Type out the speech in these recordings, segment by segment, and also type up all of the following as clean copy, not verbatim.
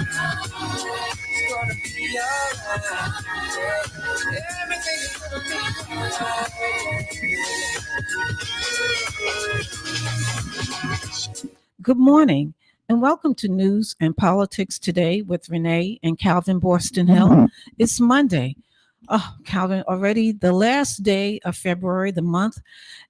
It's gonna be alright. Everything is gonna be alright. Good morning, and welcome to News and Politics Today with Renee and Calvin BosTon-Hill. It's Monday. Oh, Calvin, already the last day of February, the month.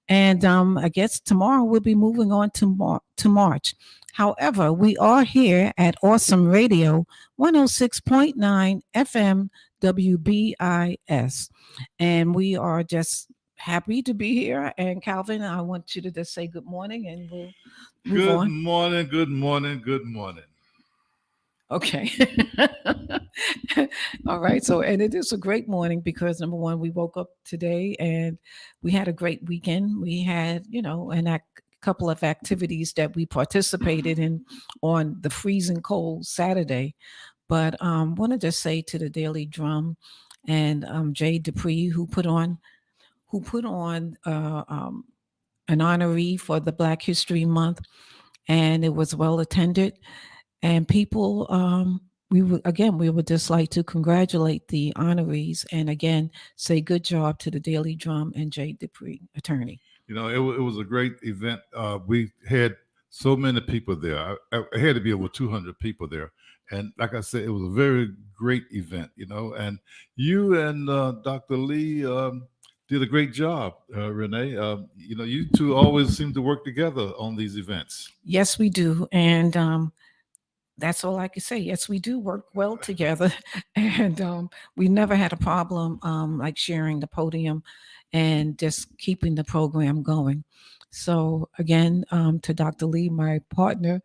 And I guess tomorrow we'll be moving on to March. However, we are here at Awesome Radio 106.9 FM WBIS. And we are just happy to be here. And Calvin, I want you to just say good morning and we'll move on. Good morning, good morning, good morning. Okay. All right. So, and it is a great morning because number one, we woke up today and we had a great weekend. We had, a couple of activities that we participated in on the freezing cold Saturday. But want to just say to the Daily Drum and Jay Dupree who put on an honoree for the Black History Month, and it was well attended. And people, we would just like to congratulate the honorees and again say good job to the Daily Drum and Jay Dupree, attorney. It was a great event. We had so many people there. I had to be over 200 people there. And like I said, it was a very great event, and you and Dr. Lee did a great job, Renee. You two always seem to work together on these events. Yes, we do. And that's all I can say. Yes, we do work well together, and we never had a problem like sharing the podium and just keeping the program going. So again, to Dr. Lee, my partner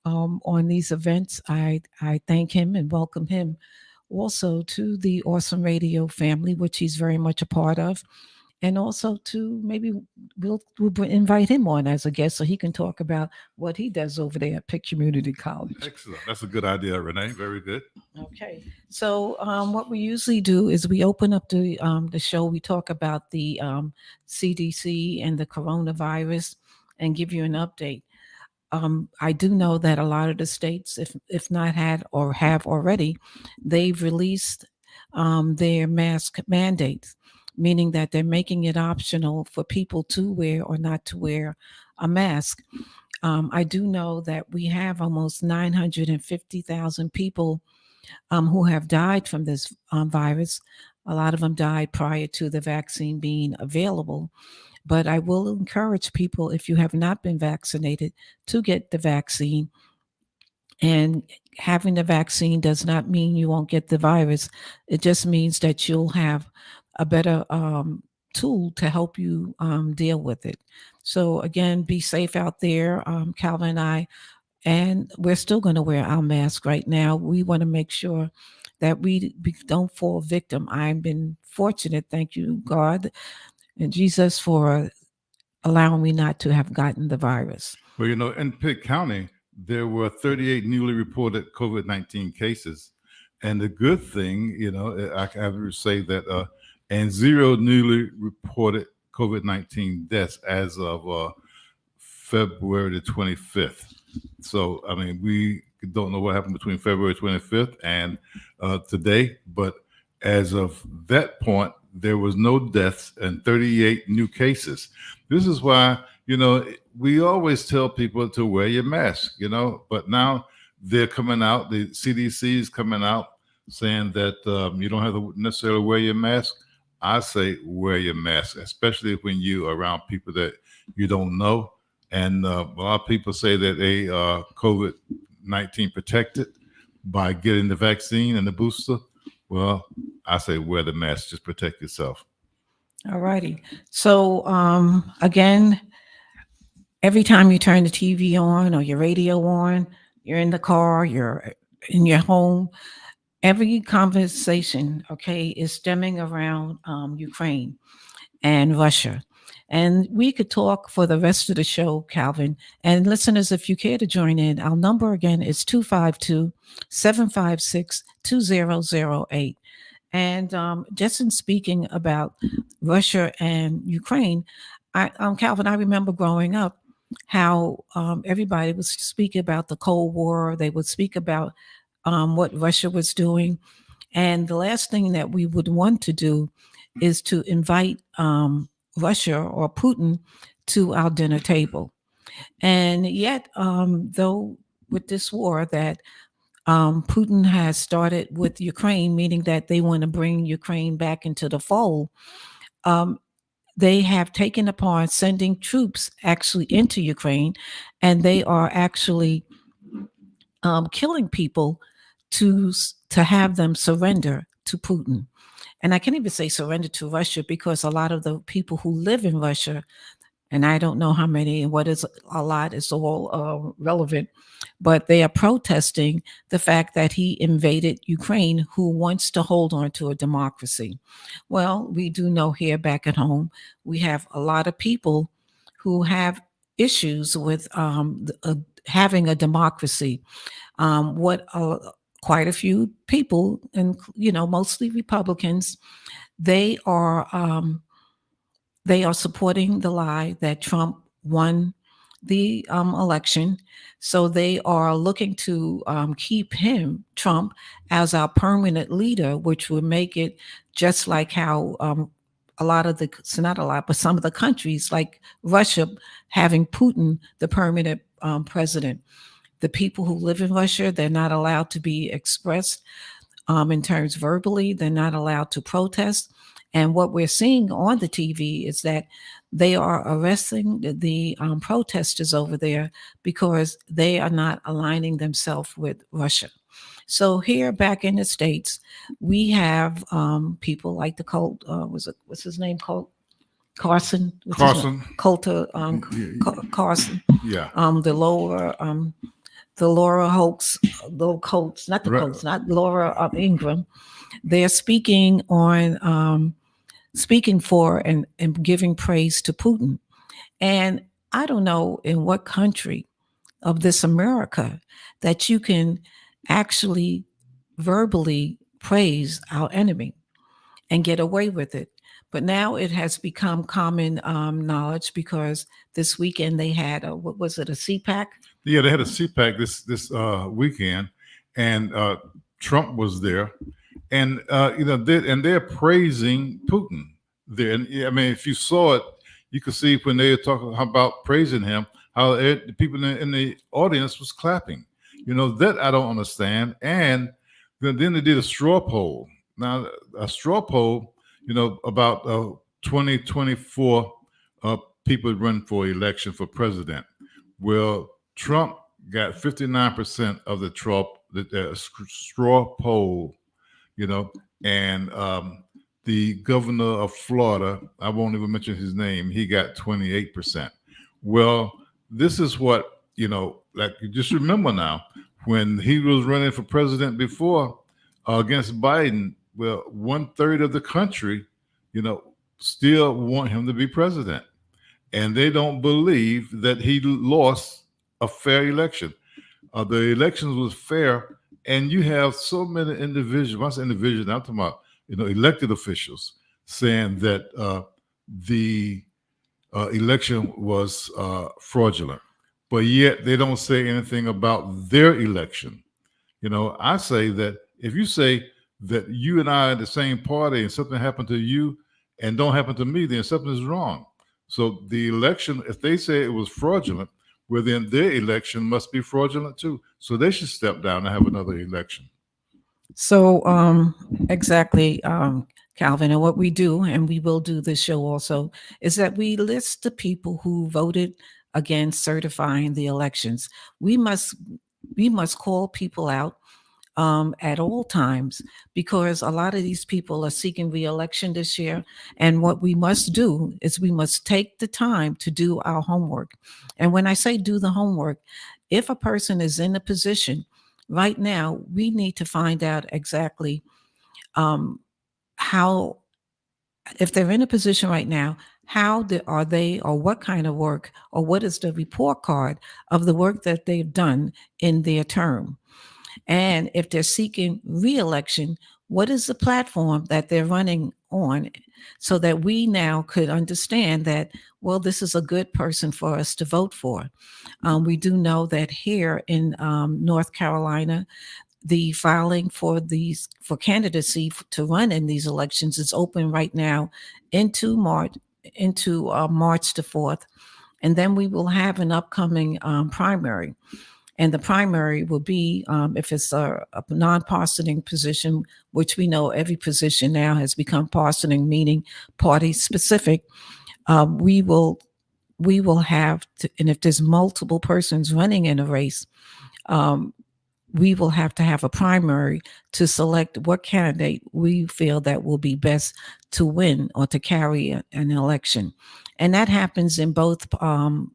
on these events, I thank him and welcome him also to the Awesome Radio family, which he's very much a part of. And also to maybe we'll invite him on as a guest so he can talk about what he does over there at Pitt Community College. Excellent. That's a good idea, Renee. Very good. Okay. So what we usually do is we open up the show. We talk about the CDC and the coronavirus and give you an update. I do know that a lot of the states, if not had or have already, they've released their mask mandates, meaning that they're making it optional for people to wear or not to wear a mask. I do know that we have almost 950,000 people who have died from this virus. A lot of them died prior to the vaccine being available. But I will encourage people, if you have not been vaccinated, to get the vaccine. And having the vaccine does not mean you won't get the virus. It just means that you'll have a better tool to help you deal with it. So again, be safe out there, Calvin and I. And we're still going to wear our mask right now. We want to make sure that we don't fall victim. I've been fortunate, thank you, God and Jesus, for allowing me not to have gotten the virus. Well, in Pitt County, there were 38 newly reported COVID-19 cases. And the good thing, I have to say that, and 0 newly reported COVID-19 deaths as of February the 25th. So, we don't know what happened between February 25th and today, but as of that point, there was no deaths and 38 new cases. This is why, we always tell people to wear your mask, but now they're coming out, the CDC is coming out saying that you don't have to necessarily wear your mask. I say wear your mask, especially when you're around people that you don't know. And a lot of people say that they are COVID-19 protected by getting the vaccine and the booster. Well, I say wear the mask, just protect yourself. All righty. So again, every time you turn the TV on or your radio on, you're in the car, you're in your home, every conversation, okay, is stemming around Ukraine and Russia. And we could talk for the rest of the show, Calvin. And listeners, if you care to join in, our number again is 252-756-2008. And just in speaking about Russia and Ukraine, Calvin, I remember growing up how everybody was speaking about the Cold War. They would speak about what Russia was doing. And the last thing that we would want to do is to invite Russia or Putin to our dinner table. And yet, though with this war that Putin has started with Ukraine, meaning that they want to bring Ukraine back into the fold, um, they have taken upon sending troops actually into Ukraine, and they are actually killing people to have them surrender to Putin. And I can't even say surrender to Russia because a lot of the people who live in Russia, and I don't know how many and what is a lot is all relevant, but they are protesting the fact that he invaded Ukraine, who wants to hold on to a democracy. Well, we do know here back at home, we have a lot of people who have issues with having a democracy. What quite a few people, and mostly Republicans, they are um, they are supporting the lie that Trump won the election. So they are looking to keep Trump, as our permanent leader, which would make it just like how a lot of the, so not a lot, but some of the countries like Russia having Putin the permanent president. The people who live in Russia, they're not allowed to be expressed in terms verbally. They're not allowed to protest. And what we're seeing on the TV is that they are arresting the protesters over there because they are not aligning themselves with Russia. So here back in the States, we have people like the cult, what's his name? Carson. Carson. Coulter, Carson. Yeah. The Laura Hoax, the Colts, not the Colts, not Laura Ingram. They're speaking on, speaking for and giving praise to Putin. And I don't know in what country of this America that you can actually verbally praise our enemy and get away with it. But now it has become common knowledge because this weekend they had what was it, a CPAC? Yeah, they had a CPAC this weekend, and Trump was there, and they're praising Putin there. And I mean, if you saw it, you could see when they were talking about praising him, how the people in the audience was clapping. That I don't understand. And then they did a straw poll. Now, a straw poll, about 2024 people run for election for president. Well, Trump got 59% of the straw poll, and the governor of Florida, I won't even mention his name, he got 28%. Well, this is what, like you just remember now, when he was running for president before against Biden, well, 1/3 of the country, still want him to be president. And they don't believe that he lost a fair election. The elections was fair, and you have so many individuals. When I say individuals, I'm talking about elected officials saying that the election was fraudulent, but yet they don't say anything about their election. I say that if you say that you and I are the same party and something happened to you and don't happen to me, then something is wrong. So the election, if they say it was fraudulent, well, then their election must be fraudulent too. So they should step down and have another election. So exactly, Calvin, and what we do, and we will do this show also, is that we list the people who voted against certifying the elections. We must call people out at all times, because a lot of these people are seeking re-election this year. And what we must do is we must take the time to do our homework. And when I say do the homework, if a person is in a position right now, we need to find out exactly how, if they're in a position right now, how are they, or what kind of work, or what is the report card of the work that they've done in their term. And if they're seeking re-election, what is the platform that they're running on, so that we now could understand that, well, this is a good person for us to vote for. We do know that here in North Carolina, the filing for candidacy to run in these elections is open right now into March the 4th, and then we will have an upcoming primary. And the primary will be, if it's a non-partisan position, which we know every position now has become partisan, meaning party specific. We will have to, and if there's multiple persons running in a race, um, we will have to have a primary to select what candidate we feel that will be best to win or to carry an election. And that happens in both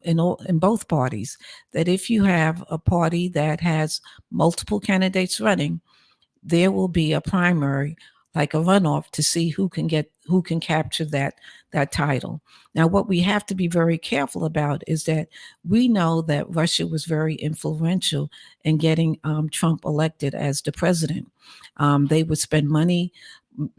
in both parties. That if you have a party that has multiple candidates running, there will be a primary, like a runoff, to see who can capture that title. Now, what we have to be very careful about is that we know that Russia was very influential in getting Trump elected as the president. They would spend money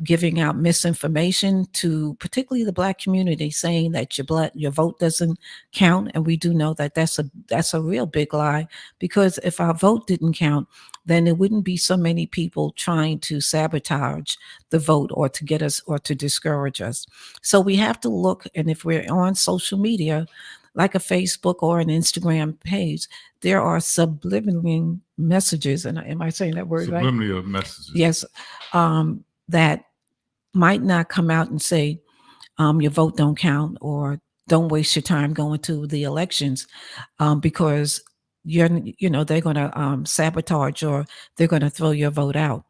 giving out misinformation to particularly the Black community, saying that your vote doesn't count, and we do know that that's a real big lie, because if our vote didn't count, then there wouldn't be so many people trying to sabotage the vote or to get us or to discourage us. So we have to look, and if we're on social media, like a Facebook or an Instagram page, there are subliminal messages, and am I saying that word right? Subliminal messages. Yes, that might not come out and say your vote don't count, or don't waste your time going to the elections, because they're going to sabotage, or they're going to throw your vote out.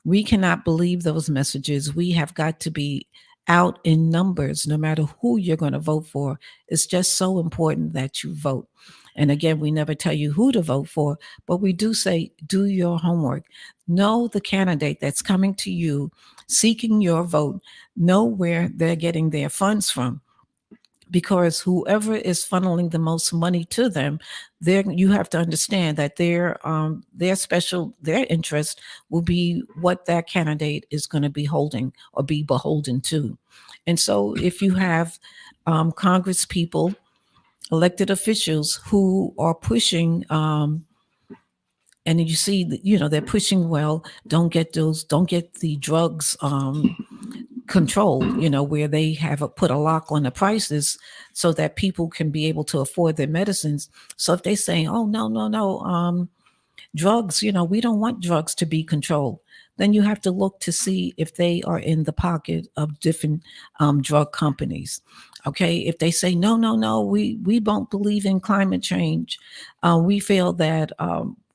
We cannot believe those messages. We have got to be out in numbers, no matter who you're going to vote for. It's just so important that you vote. And again, we never tell you who to vote for, but we do say, do your homework. Know the candidate that's coming to you, seeking your vote. Know where they're getting their funds from, because whoever is funneling the most money to them, you have to understand that their interest will be what that candidate is going to be holding or be beholden to. And so if you have Congress people, elected officials who are pushing, and you see that, they're pushing, well, don't get the drugs controlled, where they have put a lock on the prices so that people can be able to afford their medicines. So if they say, oh, no, drugs, we don't want drugs to be controlled, then you have to look to see if they are in the pocket of different drug companies. Okay, if they say no, we don't believe in climate change, we feel that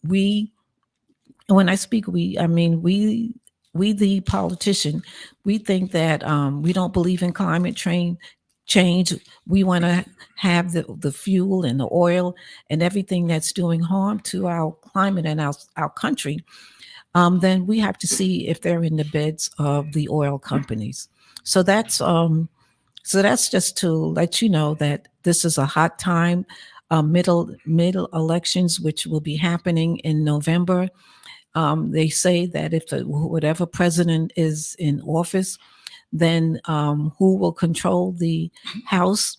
when I speak we, I mean we the politician, we think that we don't believe in climate change. We want to have the fuel and the oil and everything that's doing harm to our climate and our country. Then we have to see if they're in the beds of the oil companies. So that's just to let you know that this is a hot time, middle elections, which will be happening in November. They say that if whatever president is in office, then who will control the House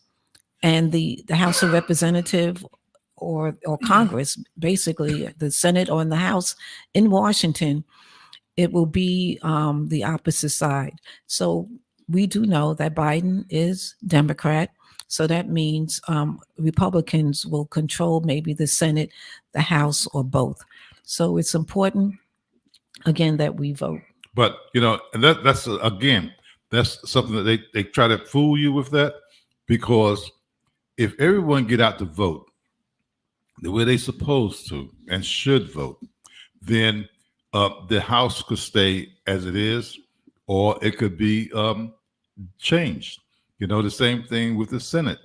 and the House of Representative, or Congress, basically the Senate or in the House in Washington, it will be the opposite side. So we do know that Biden is Democrat. So that means Republicans will control maybe the Senate, the House, or both. So it's important, again, that we vote. But, and that's again, that's something that they try to fool you with that, because if everyone get out to vote the way they're supposed to and should vote, then the House could stay as it is, or it could be changed. The same thing with the Senate.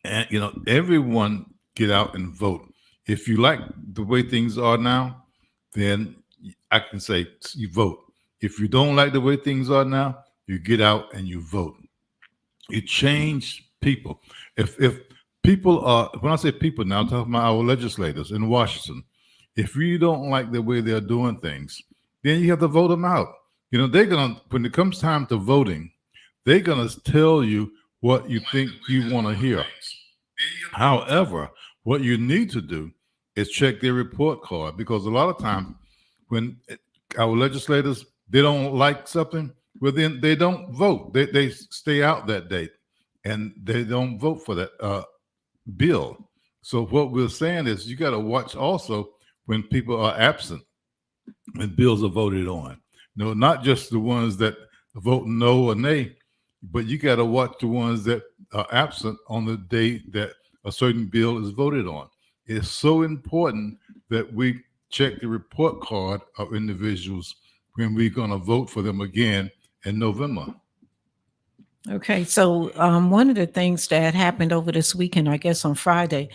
And, everyone get out and vote. If you like the way things are now, then I can say you vote. If you don't like the way things are now, you get out and you vote. You change people. If people are, when I say people now, I'm talking about our legislators in Washington. If you don't like the way they're doing things, then you have to vote them out. They're going to, when it comes time to voting, they're going to tell you what you think you want to hear. However, what you need to do is check their report card, because a lot of times when our legislators, they don't like something, well, then they don't vote. They stay out that day, and they don't vote for that bill. So what we're saying is, you got to watch also when people are absent and bills are voted on. No, not just the ones that vote no or nay, but you got to watch the ones that are absent on the day that a certain bill is voted on. It's so important that we check the report card of individuals when we're going to vote for them again in November. Okay, so one of the things that happened over this weekend, I guess on Friday,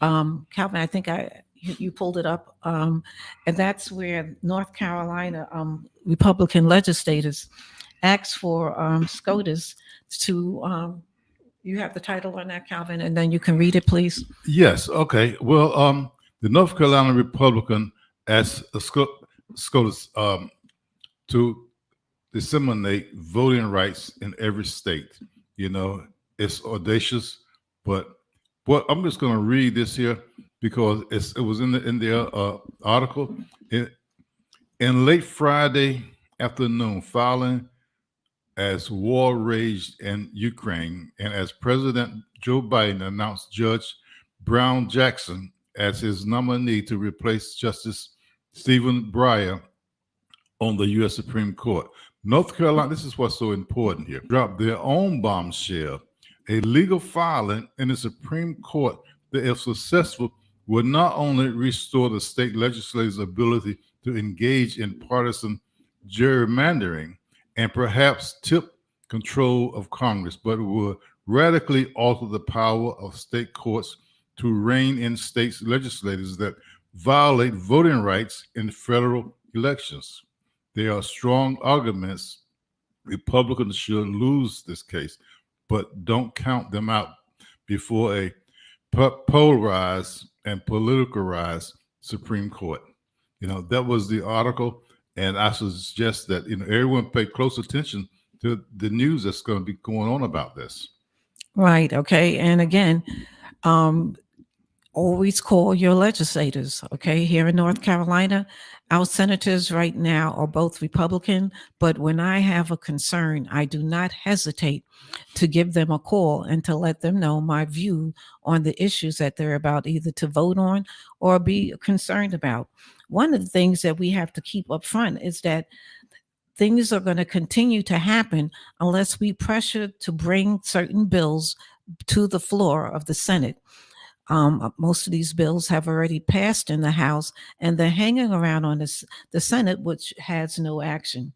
Calvin, I think you pulled it up, and that's where North Carolina Republican legislators asked for SCOTUS to. You have the title on that, Calvin, and then you can read it, please. Yes. Okay. Well, the North Carolina Republican asked SCOTUS to disseminate voting rights in every state. You know, it's audacious, but what I'm just going to read this here because it was in the article. In late Friday afternoon, following as war raged in Ukraine, and as President Joe Biden announced Judge Brown Jackson as his nominee to replace Justice Stephen Breyer on the U.S. Supreme Court. North Carolina, this is what's so important here, dropped their own bombshell, a legal filing in the Supreme Court that, if successful, would not only restore the state legislature's ability to engage in partisan gerrymandering and perhaps tip control of Congress, but will radically alter the power of state courts to rein in states' legislators that violate voting rights in federal elections. There are strong arguments Republicans should lose this case, but don't count them out before a polarized and politicalized Supreme Court. You know, that was the article, and I suggest that everyone pay close attention to the news that's going to be going on about this. Right. Okay. And again, always call your legislators. Okay. Here in North Carolina, our senators right now are both Republican, but when I have a concern, I do not hesitate to give them a call and to let them know my view on the issues that they're about either to vote on or be concerned about. One of the things that we have to keep up front is that things are going to continue to happen unless we pressure to bring certain bills to the floor of the Senate. Most of these bills have already passed in the House, and they're hanging around on the Senate, which has no action.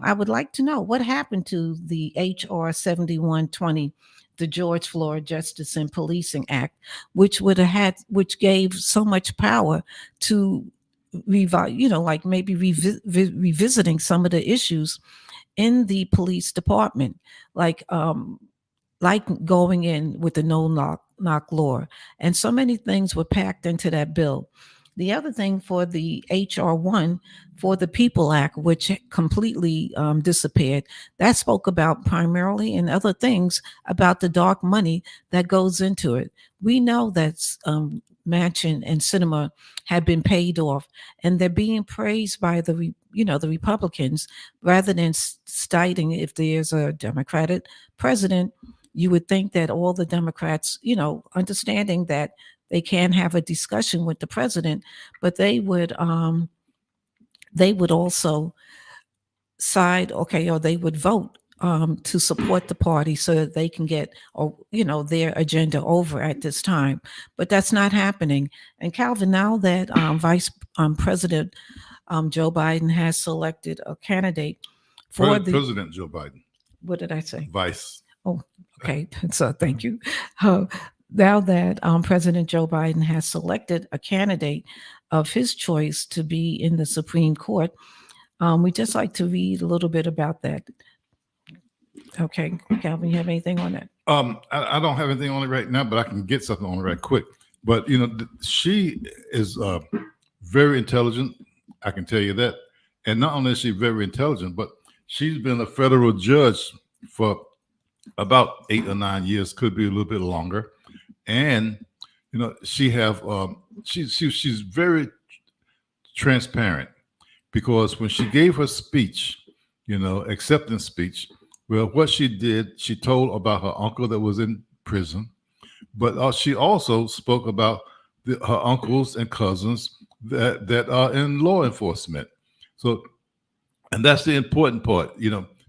I would like to know what happened to the H.R. 7120, the George Floyd Justice and Policing Act, which gave so much power to like maybe revisiting some of the issues in the police department, like going in with the no knock law, and so many things were packed into that bill. The other thing for the HR1 for the People Act, which completely disappeared, that spoke about primarily and other things about the dark money that goes into it. We know that Manchin and Sinema have been paid off, and they're being praised by the Republicans rather than citing if there's a Democratic president. You would think that all the Democrats, understanding that they can have a discussion with the president, but they would also side, or they would vote to support the party so that they can get, their agenda over at this time. But that's not happening. And Calvin, now that Vice President Joe Biden has selected a candidate for President Joe Biden. What did I say? Vice. Oh, okay. So thank you. Now that President Joe Biden has selected a candidate of his choice to be in the Supreme Court, we just like to read a little bit about that. Okay, Calvin, you have anything on that? I don't have anything on it right now, but I can get something on it right quick. But she is very intelligent. I can tell you that. And not only is she very intelligent, but she's been a federal judge for about 8 or 9 years, could be a little bit longer. And she's very transparent. because when she gave her speech, acceptance speech, well, what she did, she told about her uncle that was in prison, but she also spoke about her uncles and cousins that are in law enforcement. So, and that's the important part,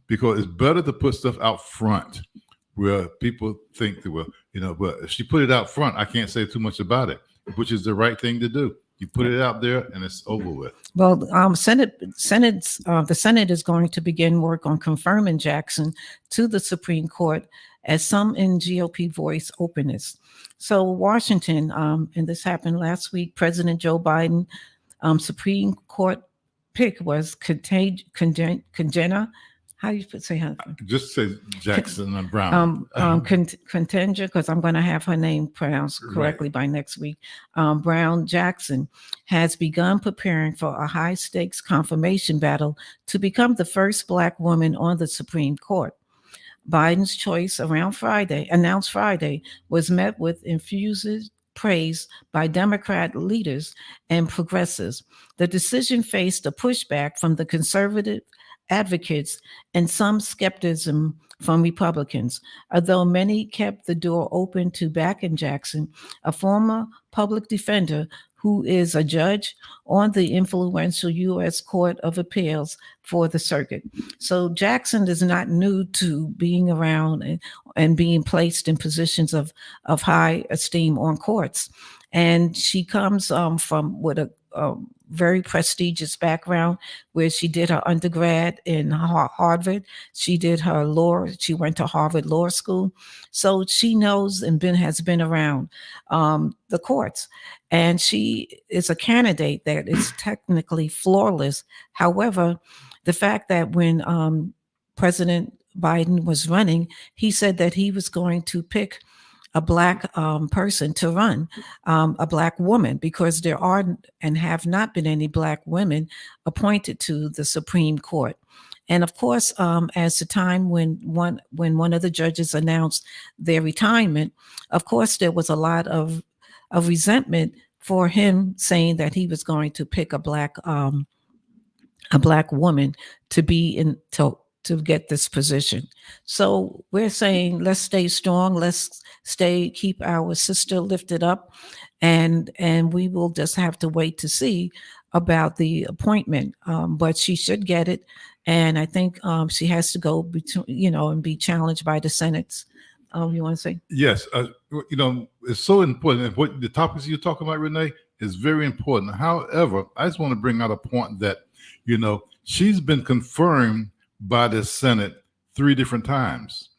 because it's better to put stuff out front where people think that, well, but if she put it out front, I can't say too much about it, which is the right thing to do. You put it out there and it's over with. Well, the Senate is going to begin work on confirming Jackson to the Supreme Court, as some in GOP voice openness. So Washington, and this happened last week. President Joe Biden, Supreme Court pick was Congena. How do you say her? Just say Jackson and Brown. Contender, because I'm going to have her name pronounced correctly by next week. Brown Jackson has begun preparing for a high stakes confirmation battle to become the first Black woman on the Supreme Court. Biden's choice announced Friday, was met with effusive praise by Democrat leaders and progressives. The decision faced a pushback from the conservative advocates and some skepticism from Republicans, although many kept the door open to backing Jackson, a former public defender who is a judge on the influential U.S. Court of Appeals for the circuit. So Jackson is not new to being around and being placed in positions of high esteem on courts. And she comes from with a very prestigious background, where she did her undergrad in Harvard. She did her law. She went to Harvard Law School. So she knows and has been around the courts. And she is a candidate that is technically flawless. However, the fact that when President Biden was running, he said that he was going to pick a Black person to run, a Black woman, because there are and have not been any Black women appointed to the Supreme Court. And of course, as the time when one of the judges announced their retirement, of course, there was a lot of resentment for him saying that he was going to pick a Black woman to be in to get this position. So we're saying, let's stay strong. Let's keep our sister lifted up, and we will just have to wait to see about the appointment. But she should get it, and I think she has to go between, and be challenged by the Senate. You want to say? Yes, it's so important. And what the topics you're talking about, Renee, is very important. However, I just want to bring out a point that she's been confirmed by the Senate 3 different times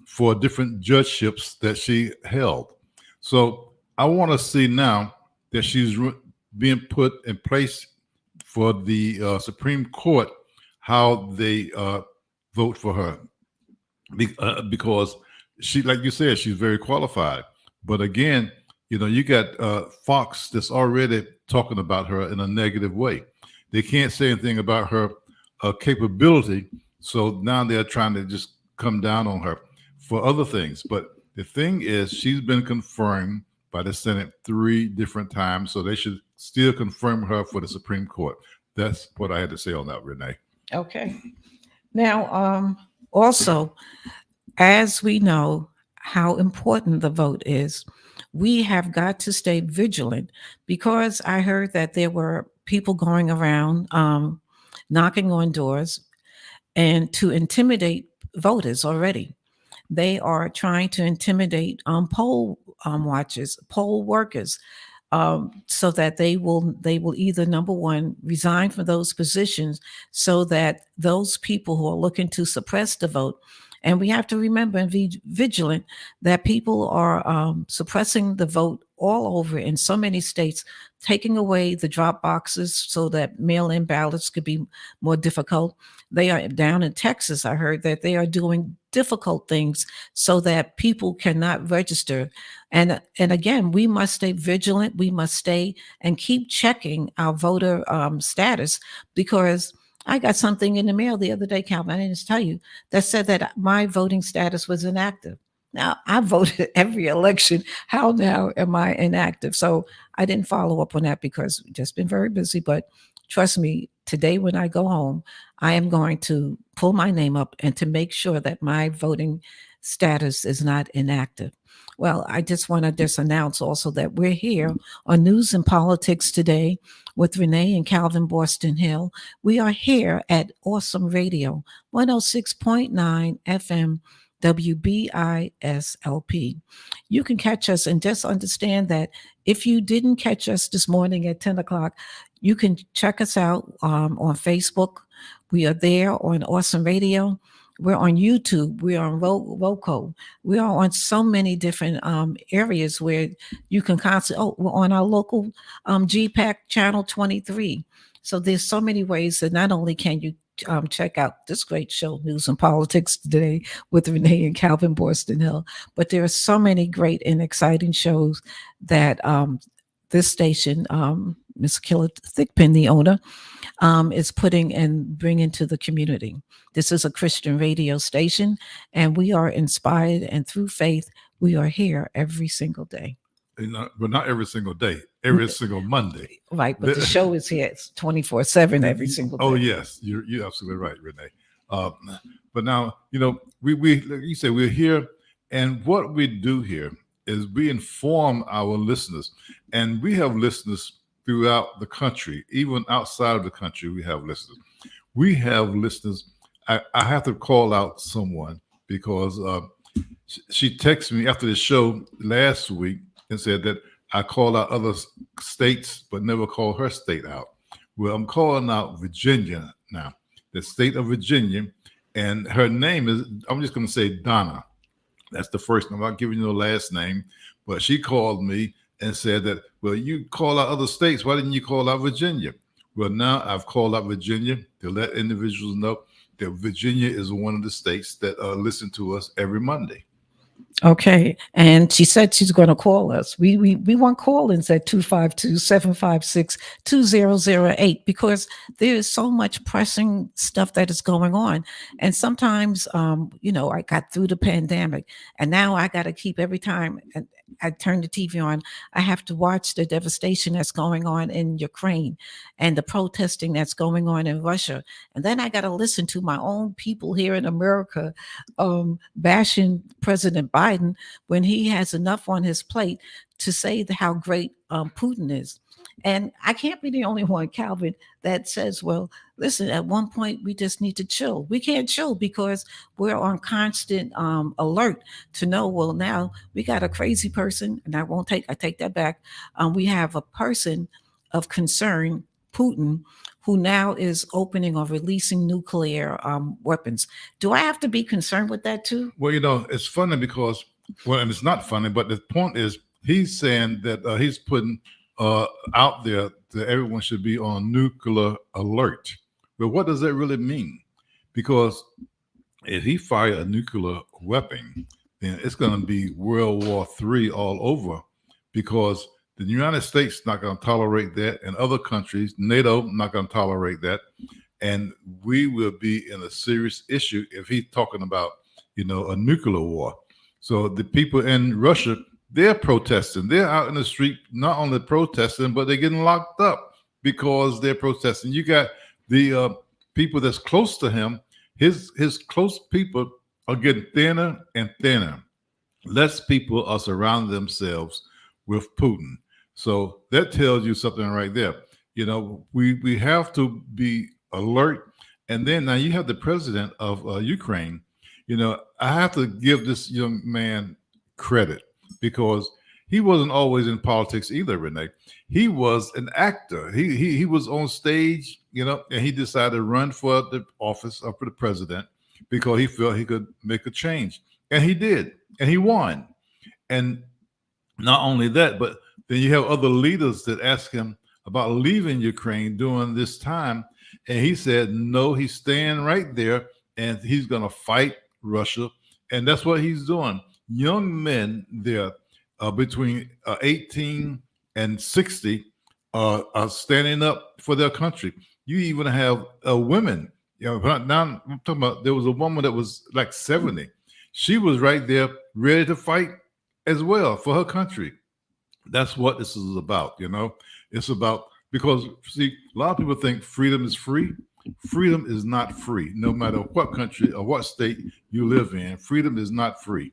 for different judgeships that she held. So I want to see now that she's being put in place for the Supreme Court, how they vote for her. Because she, like you said, she's very qualified. But again, you got Fox that's already talking about her in a negative way. They can't say anything about her capability, so now they're trying to just come down on her for other things. But the thing is, she's been confirmed by the Senate 3 different times, so they should still confirm her for the Supreme Court. That's what I had to say on that, Renee. Okay. Now, also, as we know how important the vote is, we have got to stay vigilant, because I heard that there were people going around knocking on doors and to intimidate voters already. They are trying to intimidate poll watchers, poll workers, so that they will either, number one, resign from those positions, so that those people who are looking to suppress the vote. And we have to remember and be vigilant that people are suppressing the vote all over in so many states, taking away the drop boxes so that mail-in ballots could be more difficult. They are down in Texas. I heard that they are doing difficult things so that people cannot register. And again, we must stay vigilant. We must stay and keep checking our voter status, because I got something in the mail the other day, Calvin, I didn't tell you, that said that my voting status was inactive. Now, I voted every election. How now am I inactive? So I didn't follow up on that because I've just been very busy. But trust me, today when I go home, I am going to pull my name up and to make sure that my voting status is not inactive. Well, I just want to just announce also that we're here on News and Politics today with Renee and Calvin BosTon-Hill. We are here at Awesome Radio, 106.9 FM WBISLP. You can catch us and just understand that if you didn't catch us this morning at 10 o'clock, you can check us out on Facebook. We are there on Awesome Radio. We're on YouTube. We're on Roku. We are on so many different areas where you can constantly. Oh, we're on our local GPAC channel 23. So there's so many ways that not only can you check out this great show, News and Politics Today with Renee and Calvin BosTon-Hill, but there are so many great and exciting shows that this station, Ms. Killer Thickpin, the owner, is putting and bringing to the community. This is a Christian radio station, and we are inspired, and through faith, we are here every single day. But not every single day, every single Monday. Right, but the show is here. It's 24/7 every single day. Oh, yes, you're absolutely right, Renee. But now, we like you said, we're here, and what we do here is we inform our listeners, and we have listeners throughout the country, even outside of the country. We have listeners. I have to call out someone because she texted me after the show last week and said that I call out other states, but never call her state out. Well, I'm calling out Virginia now, the state of Virginia, and her name is, I'm just going to say Donna. That's the first name. I'm not giving you the last name, but she called me and said that, well, you call out other states. Why didn't you call out Virginia? Well, now I've called out Virginia to let individuals know that Virginia is one of the states that listen to us every Monday. Okay. And she said she's going to call us. We want call-ins at 252-756-2008 because there is so much pressing stuff that is going on. And sometimes, I got through the pandemic and now I got to keep every time I turn the TV on, I have to watch the devastation that's going on in Ukraine and the protesting that's going on in Russia. And then I got to listen to my own people here in America bashing President Biden when he has enough on his plate to say how great Putin is. And I can't be the only one, Calvin, that says, well, listen, at one point we just need to chill. We can't chill because we're on constant alert to know, well, now we got a crazy person, and I take that back. We have a person of concern, Putin, who now is opening or releasing nuclear weapons. Do I have to be concerned with that too? Well, it's funny because, and it's not funny, but the point is he's saying that he's putting out there that everyone should be on nuclear alert. But what does that really mean? Because if he fire a nuclear weapon, then it's going to be World War III all over, because the United States not going to tolerate that, and other countries, NATO, not going to tolerate that, and we will be in a serious issue if he's talking about, a nuclear war. So the people in Russia, they're protesting. They're out in the street, not only protesting, but they're getting locked up because they're protesting. You got the people that's close to him. His close people are getting thinner and thinner. Less people are surrounding themselves with Putin. So that tells you something right there. We have to be alert. And then now you have the president of Ukraine. I have to give this young man credit, because he wasn't always in politics either, Renee. He was an actor. He was on stage, and he decided to run for the office of the president because he felt he could make a change. And he did. And he won. And not only that, but then you have other leaders that ask him about leaving Ukraine during this time. And he said, no, he's staying right there and he's going to fight Russia. And that's what he's doing. Young men there between 18 and 60 are standing up for their country. You even have women. Now I'm talking about, there was a woman that was like 70. She was right there ready to fight as well for her country. That's what this is about. It's about Because see, a lot of people think freedom is free. Freedom is not free, no matter what country or what state you live in. Freedom is not free.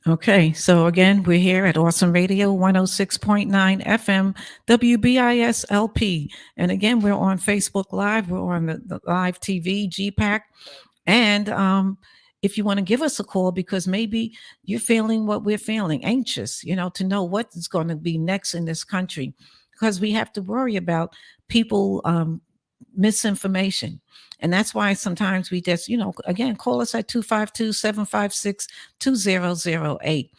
Okay, so again, we're here at Awesome Radio 106.9 FM, WBISLP. And again, we're on Facebook Live, we're on the live TV, GPAC. And if you want to give us a call, because maybe you're feeling what we're feeling, anxious, to know what is going to be next in this country, because we have to worry about people misinformation. And that's why sometimes we just, again, call us at 252-756-2008.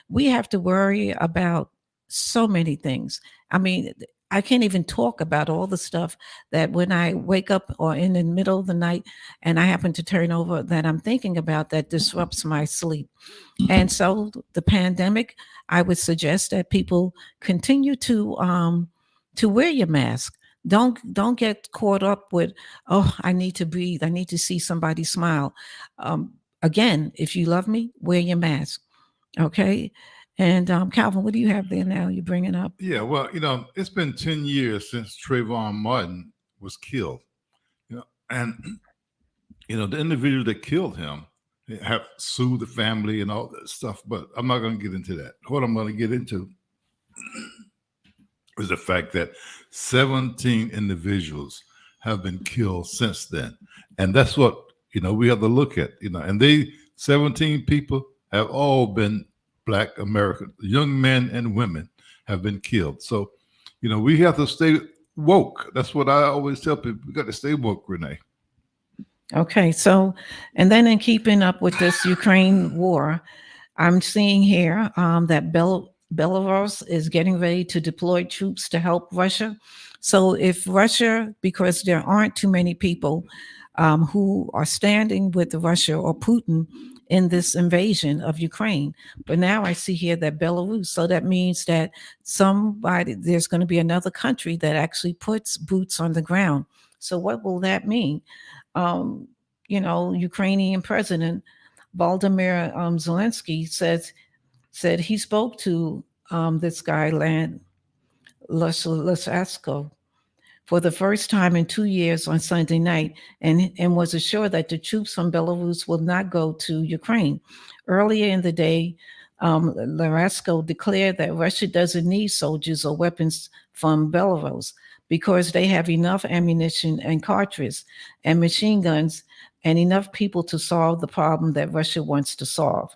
We have to worry about so many things. I mean, I can't even talk about all the stuff that when I wake up or in the middle of the night and I happen to turn over that I'm thinking about that disrupts my sleep. And so the pandemic, I would suggest that people continue to wear your mask. Don't get caught up with, oh, I need to breathe, I need to see somebody smile. Again, if you love me, wear your mask. Okay. And Calvin, what do you have there now? You're bringing up. Yeah, well, it's been 10 years since Trayvon Martin was killed. And the individual that killed him have sued the family and all that stuff, but I'm not going to get into that. What I'm going to get into is the fact that 17 individuals have been killed since then. And that's what, we have to look at, and 17 people have all been Black American, young men and women have been killed. So, we have to stay woke. That's what I always tell people. We got to stay woke, Renee. Okay, so, and then in keeping up with this Ukraine war, I'm seeing here that Belarus is getting ready to deploy troops to help Russia. So if Russia, because there aren't too many people who are standing with Russia or Putin in this invasion of Ukraine, but now I see here that Belarus, so that means that there's going to be another country that actually puts boots on the ground. So what will that mean? Ukrainian President Volodymyr Zelensky said he spoke to this guy, Lashasko, for the first time in 2 years on Sunday night, and was assured that the troops from Belarus will not go to Ukraine. Earlier in the day, Lashasko declared that Russia doesn't need soldiers or weapons from Belarus because they have enough ammunition and cartridges and machine guns and enough people to solve the problem that Russia wants to solve.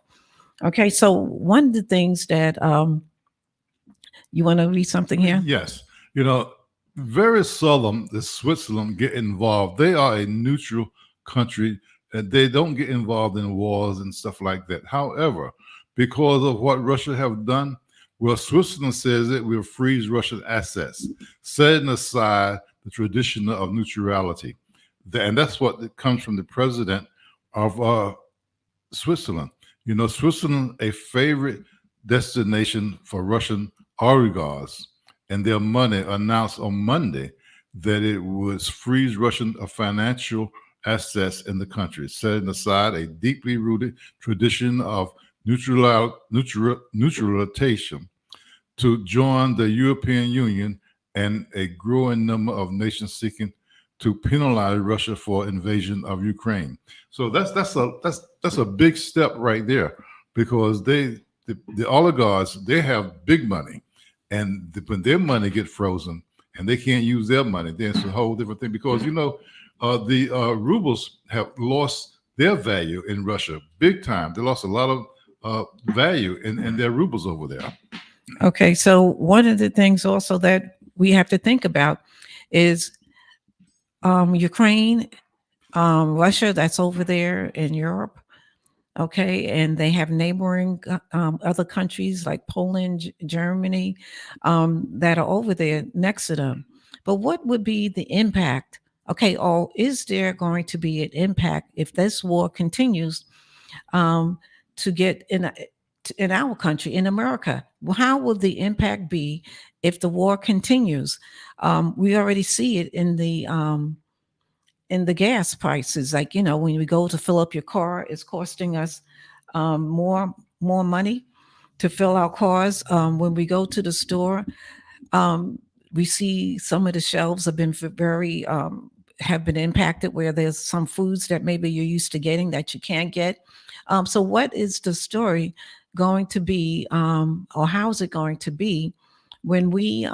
Okay, so one of the things that you want to read something here? Yes. Very seldom does Switzerland get involved. They are a neutral country and they don't get involved in wars and stuff like that. However, because of what Russia have done, well, Switzerland says it will freeze Russian assets, setting aside the tradition of neutrality. And that's what comes from the president of Switzerland. Switzerland, a favorite destination for Russian oligarchs, and their money announced on Monday that it would freeze Russian financial assets in the country, setting aside a deeply rooted tradition of neutralization to join the European Union and a growing number of nations seeking to penalize Russia for invasion of Ukraine. So that's a big step right there, because the oligarchs, they have big money, and when their money get frozen and they can't use their money, then it's a whole different thing. Because the rubles have lost their value in Russia big time. They lost a lot of value in their rubles over there. Okay, so one of the things also that we have to think about is Ukraine, Russia, that's over there in Europe. Okay, and they have neighboring other countries like Poland, Germany, that are over there next to them. But what would be the impact? Okay, or is there going to be an impact if this war continues to get in our country, in America? Well, how will the impact be if the war continues? We already see it in the gas prices. Like, when we go to fill up your car, it's costing us more money to fill our cars. When we go to the store, We see some of the shelves have been very have been impacted, where there's some foods that maybe you're used to getting that you can't get. So what is the story going to be, or how is it going to be when we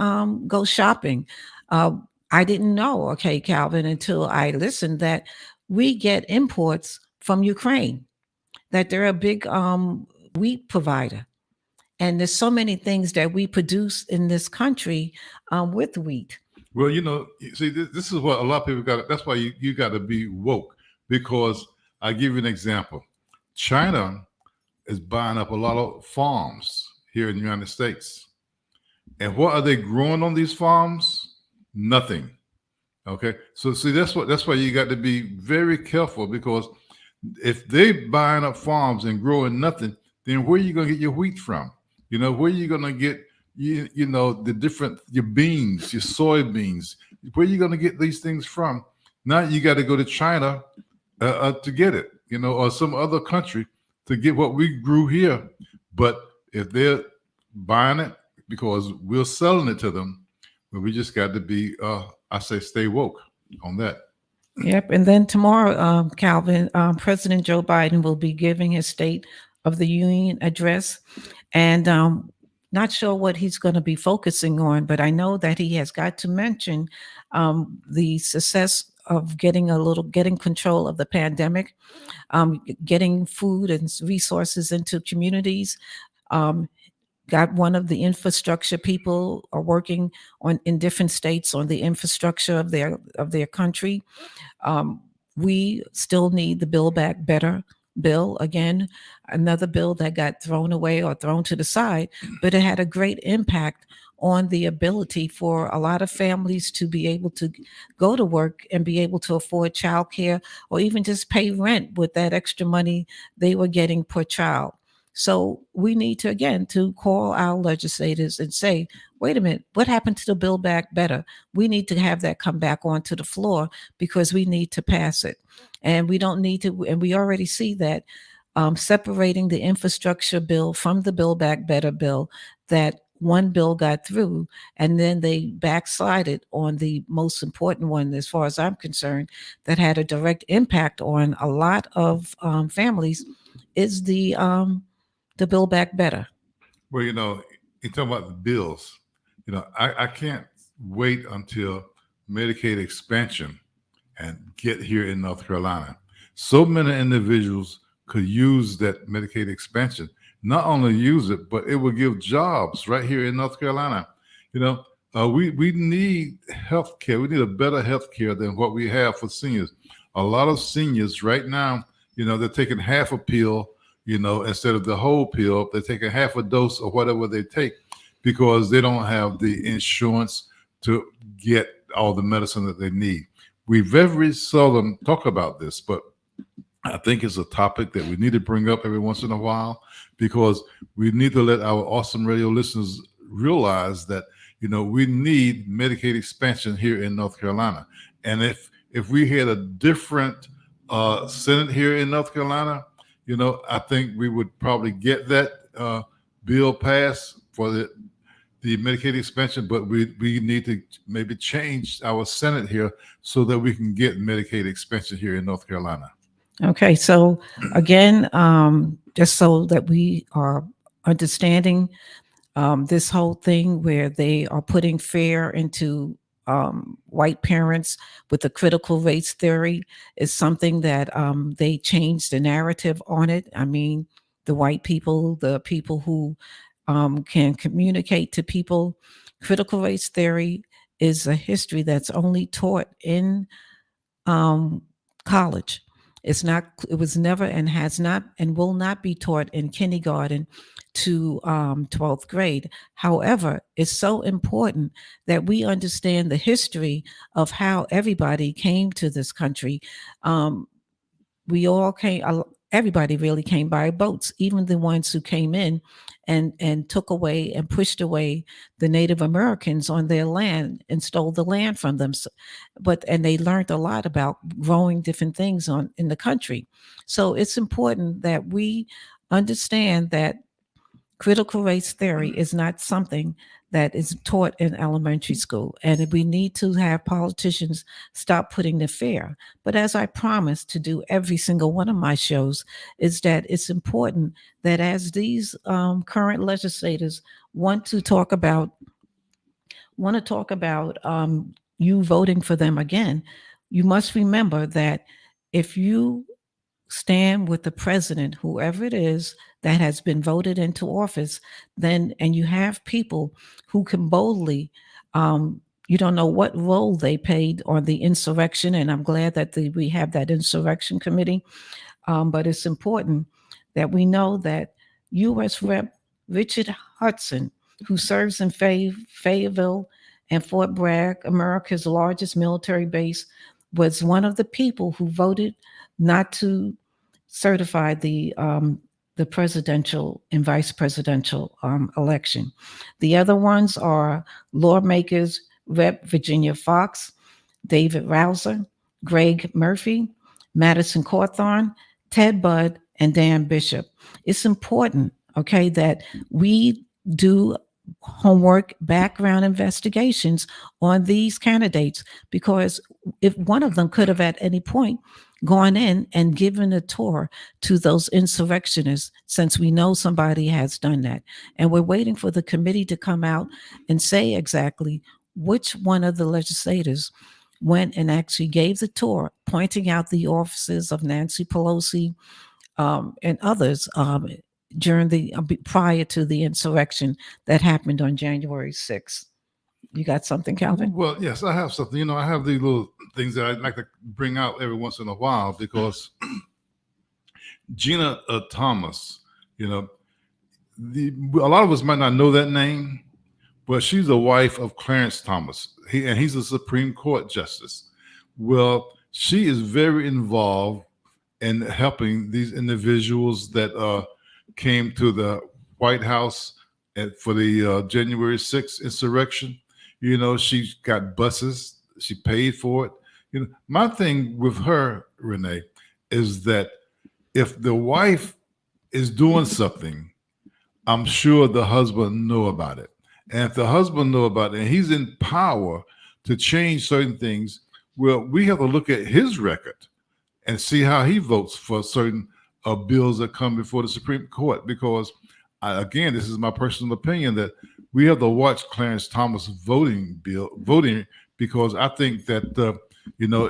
go shopping? uh, I didn't know, okay, Calvin, until I listened, that we get imports from Ukraine, that they're a big wheat provider. And there's so many things that we produce in this country with wheat. Well, see, this is what a lot of people got. That's why you got to be woke, because I give you an example. China is buying up a lot of farms here in the United States. And what are they growing on these farms? Nothing. Okay. So see, that's why you got to be very careful, because if they buying up farms and growing nothing, then where are you gonna get your wheat from? Where are you gonna get the different your beans, your soybeans? Where are you gonna get these things from? Now you got to go to China to get it, or some other country to get what we grew here. But if they're buying it because we're selling it to them, well, we just got to be, I say, stay woke on that. Yep. And then tomorrow, Calvin, President Joe Biden will be giving his State of the Union address. And not sure what he's going to be focusing on, but I know that he has got to mention the success of getting control of the pandemic, getting food and resources into communities. Got one of the infrastructure people are working on in different states on the infrastructure of their country. We still need the Build Back Better bill. Again, another bill that got thrown away or thrown to the side, but it had a great impact on the ability for a lot of families to be able to go to work and be able to afford childcare, or even just pay rent with that extra money they were getting per child. So we need to, again, to call our legislators and say, wait a minute, what happened to the Build Back Better? We need to have that come back onto the floor, because we need to pass it. And we don't need to, and we already see that separating the infrastructure bill from the Build Back Better bill, that one bill got through and then they backslided on the most important one, as far as I'm concerned, that had a direct impact on a lot of families, is the Build Back Better. Well, you're talking about the bills. I can't wait until Medicaid expansion and get here in North Carolina. So many individuals could use that Medicaid expansion. Not only use it, but it will give jobs right here in North Carolina. We need health care. We need a better health care than what we have for seniors. A lot of seniors right now, they're taking half a pill, instead of the whole pill. They're taking half a dose or whatever they take, because they don't have the insurance to get all the medicine that they need. We very seldom talk about this, but I think it's a topic that we need to bring up every once in a while, because we need to let our awesome radio listeners realize that, we need Medicaid expansion here in North Carolina. And if we had a different Senate here in North Carolina, I think we would probably get that bill passed for the Medicaid expansion, but we need to maybe change our Senate here so that we can get Medicaid expansion here in North Carolina. Okay, so again, just so that we are understanding this whole thing where they are putting fear into white parents with the critical race theory, is something that they changed the narrative on it. I mean, the white people, the people who can communicate to people, critical race theory is a history that's only taught in college. It was never and has not and will not be taught in kindergarten to 12th grade. However, it's so important that we understand the history of how everybody came to this country. We all came, everybody really came by boats, even the ones who came in and took away and pushed away the Native Americans on their land and stole the land from them. And they learned a lot about growing different things in the country. So it's important that we understand that critical race theory is not something that is taught in elementary school. And we need to have politicians stop putting the fear. But as I promised to do every single one of my shows, is that it's important that as these current legislators want to talk about you voting for them again, you must remember that if you stand with the president, whoever it is that has been voted into office, then and you have people who can boldly, you don't know what role they played on the insurrection, and I'm glad that we have that insurrection committee. But it's important that we know that U.S. Rep. Richard Hudson, who serves in Fayetteville and Fort Bragg, America's largest military base, was one of the people who voted not to certify the presidential and vice presidential election. The other ones are lawmakers Rep. Virginia Fox, David Rouser, Greg Murphy, Madison Cawthorn, Ted Budd, and Dan Bishop. It's important, okay, that we do homework, background investigations on these candidates, because if one of them could have at any point gone in and given a tour to those insurrectionists, since we know somebody has done that. And we're waiting for the committee to come out and say exactly which one of the legislators went and actually gave the tour, pointing out the offices of Nancy Pelosi and others during the prior to the insurrection that happened on January 6th. You got something, Calvin? Well, yes, I have something. I have these little things that I like to bring out every once in a while because Gina Thomas, a lot of us might not know that name, but she's the wife of Clarence Thomas. He's a Supreme Court justice. Well, she is very involved in helping these individuals that came to the White House for the January 6th insurrection. She got buses. She paid for it. My thing with her, Renee, is that if the wife is doing something, I'm sure the husband know about it. And if the husband know about it and he's in power to change certain things, well, we have to look at his record and see how he votes for certain bills that come before the Supreme Court. Because, again, this is my personal opinion, that we have to watch Clarence Thomas voting, because I think that,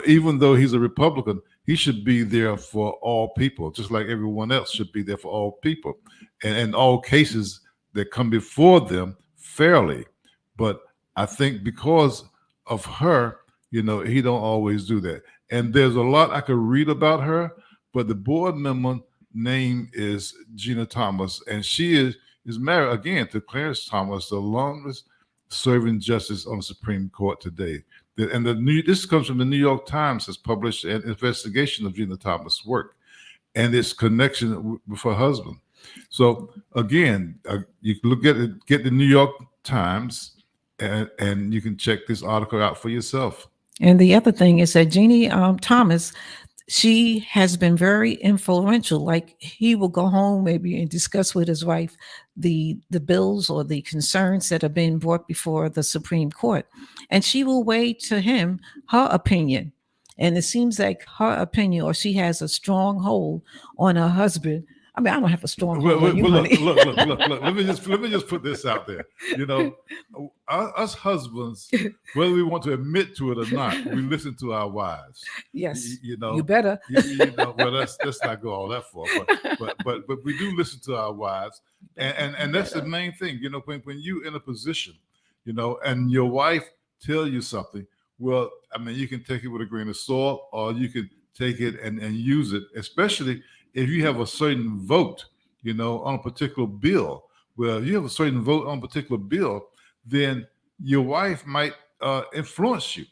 even though he's a Republican, he should be there for all people, just like everyone else should be there for all people. And in all cases that come before them fairly. But I think because of her, he don't always do that. And there's a lot I could read about her, but the board member name is Gina Thomas, and she is married again to Clarence Thomas, the longest serving justice on the Supreme Court today. And this comes from the New York Times, has published an investigation of Gina Thomas' work and its connection with her husband. So again, you can get the New York Times, and you can check this article out for yourself. And the other thing is that Jeannie Thomas, she has been very influential. Like, he will go home maybe and discuss with his wife the bills or the concerns that are being brought before the Supreme Court, and she will weigh to him her opinion. And it seems like her opinion, or she has a strong hold on her husband. I mean, I don't have a strong hold on you, honey. Look. Let me just put this out there. Us husbands, whether we want to admit to it or not, we listen to our wives. Yes, you better. Well, let's not go all that far, but we do listen to our wives, and that's the main thing. When you in a position, and your wife tell you something, well, I mean, you can take it with a grain of salt, or you can take it and use it, especially if you have a certain vote, on a particular bill. Well, if you have a certain vote on a particular bill, then your wife might influence you,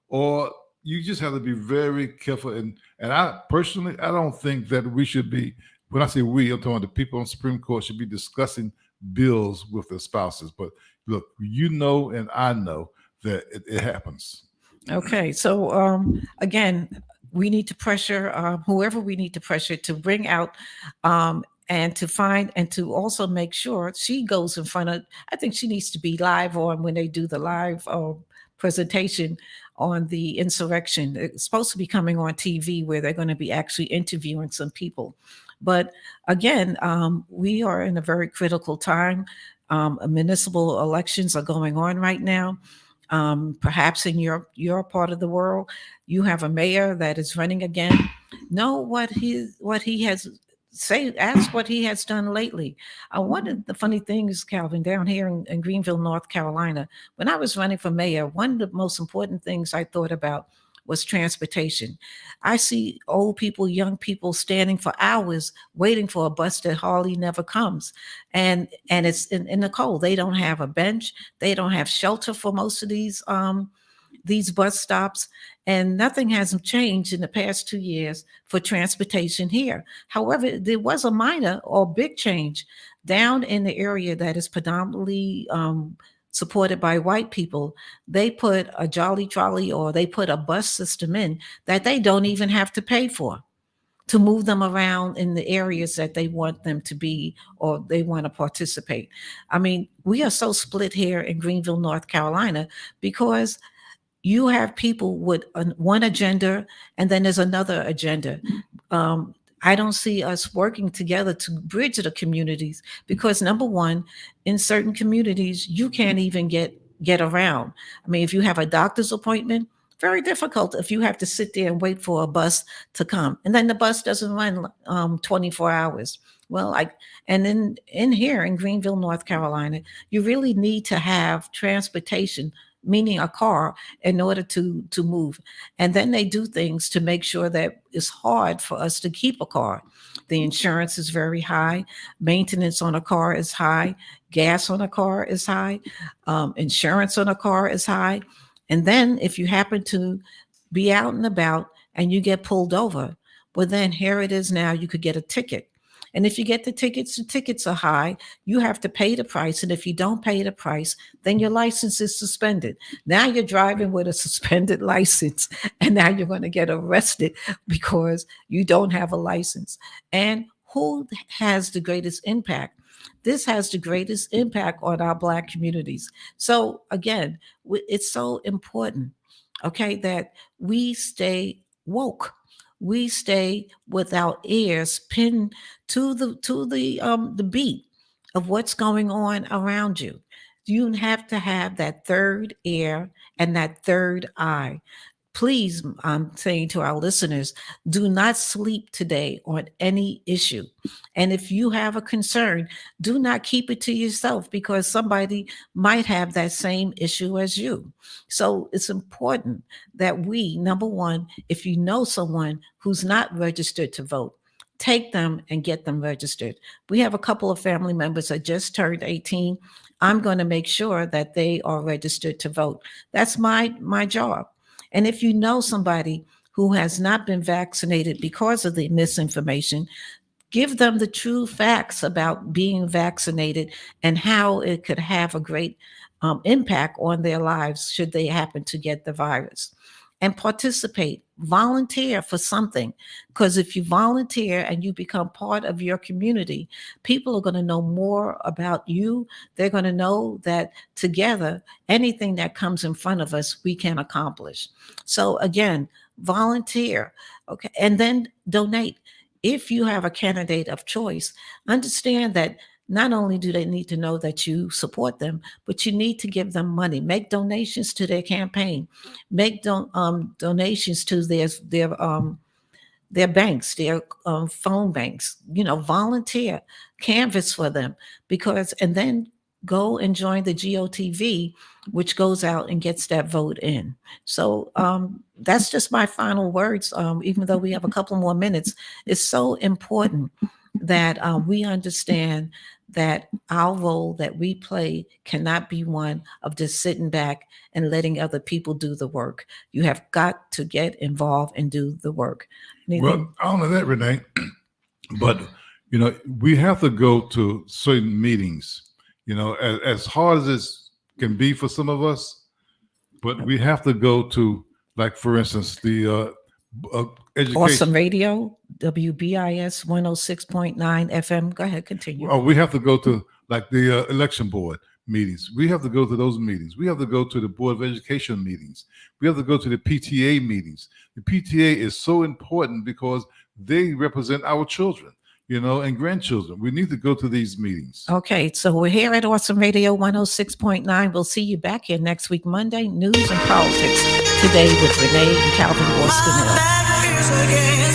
or you just have to be very careful. And I personally, I don't think that we should be, when I say we, I'm talking the people on the Supreme Court should be discussing bills with their spouses. But look, and I know that it happens. Okay, so again, we need to pressure whoever we need to pressure to bring out and to find and to also make sure she goes in front of, I think she needs to be live on when they do the live presentation on the insurrection. It's supposed to be coming on TV where they're going to be actually interviewing some people. But again, we are in a very critical time. Municipal elections are going on right now. Perhaps in your part of the world, you have a mayor that is running again. Know what he has say. Ask what he has done lately. One of the funny things, Calvin, down here in Greenville, North Carolina, when I was running for mayor, one of the most important things I thought about was transportation. I see old people, young people standing for hours waiting for a bus that hardly never comes. And it's in the cold. They don't have a bench. They don't have shelter for most of these bus stops, and nothing hasn't changed in the past 2 years for transportation here. However, there was a minor or big change down in the area that is predominantly supported by white people. They put a jolly trolley or they put a bus system in that they don't even have to pay for to move them around in the areas that they want them to be or they want to participate. I mean, we are so split here in Greenville, North Carolina, because you have people with one agenda and then there's another agenda. I don't see us working together to bridge the communities because number one, in certain communities, you can't even get around. I mean, if you have a doctor's appointment, very difficult if you have to sit there and wait for a bus to come, and then the bus doesn't run 24 hours. Well, like, and in here in Greenville, North Carolina, you really need to have transportation, meaning a car, in order to move. And then they do things to make sure that it's hard for us to keep a car. The insurance is very high, maintenance on a car is high, gas on a car is high, insurance on a car is high. And then if you happen to be out and about and you get pulled over, well, then here it is now, you could get a ticket. And if you get the tickets are high, you have to pay the price. And if you don't pay the price, then your license is suspended. Now you're driving with a suspended license, and now you're going to get arrested because you don't have a license. And who has the greatest impact? This has the greatest impact on our Black communities. So again, it's so important, okay, that we stay woke. We stay with our ears pinned to the beat of what's going on around you. You have to have that third ear and that third eye. Please, I'm saying to our listeners, do not sleep today on any issue. And if you have a concern, do not keep it to yourself because somebody might have that same issue as you. So it's important that we, number one, if you know someone who's not registered to vote, take them and get them registered. We have a couple of family members that just turned 18. I'm going to make sure that they are registered to vote. That's my job. And if you know somebody who has not been vaccinated because of the misinformation, give them the true facts about being vaccinated and how it could have a great impact on their lives should they happen to get the virus. And participate, volunteer for something. Because if you volunteer and you become part of your community, people are going to know more about you. They're going to know that together, anything that comes in front of us, we can accomplish. So again, volunteer, okay, and then donate. If you have a candidate of choice, understand that not only do they need to know that you support them, but you need to give them money. Make donations to their campaign. Make donations to their banks, their phone banks. You know, volunteer, canvas for them, because and then go and join the GOTV, which goes out and gets that vote in. So that's just my final words. Even though we have a couple more minutes, it's so important that we understand that our role that we play cannot be one of just sitting back and letting other people do the work. You have got to get involved and do the work. Well, Anything? I don't know that, Renee, but we have to go to certain meetings. As hard as this can be for some of us, but we have to go to, like, for instance, the Education. Awesome Radio, WBIS 106.9 FM. Go ahead, continue. Oh, we have to go to like the election board meetings. We have to go to those meetings. We have to go to the Board of Education meetings. We have to go to the PTA meetings. The PTA is so important because they represent our children, and grandchildren. We need to go to these meetings. Okay, so we're here at Awesome Radio 106.9. We'll see you back here next week, Monday, News and Politics. Today with Renee and Calvin BosTon-Hill.